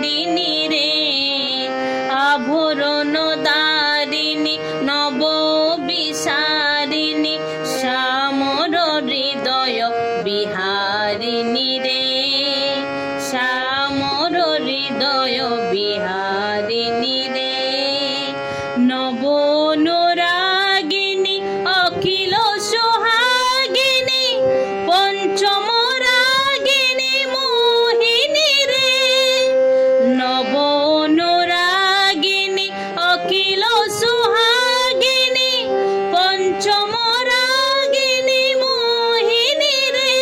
বিহারিণী রে, আভরণ দারিণী নব বিসারিণী, শ্যামর হৃদয় বিহারিণী রে, শ্যামর হৃদয় বিহারিণী রে। নব অনুরাগিনী অখিল সোহাগিনী, পঞ্চম রাগিনী মোহিনী রে, নব অনুরাগিনী অখিল সোহাগিনী, পঞ্চম রাগিনী মোহিনী রে।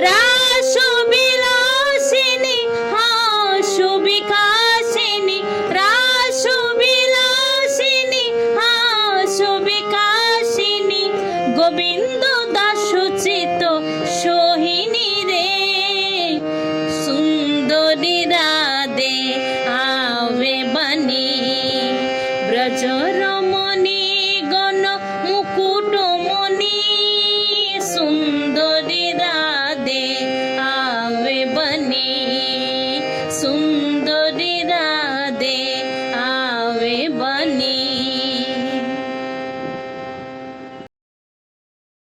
রাস বিলাসিনী হাস বিকাশিনী, রাস বিলাসিনী হাস বিকাশিনী, গোবিন্দ দাস চিত সোহিনী রে, সুন্দরী রাধে আবে বাণী, ব্রজ রমণী গণ মুকুটমণি, সুন্দর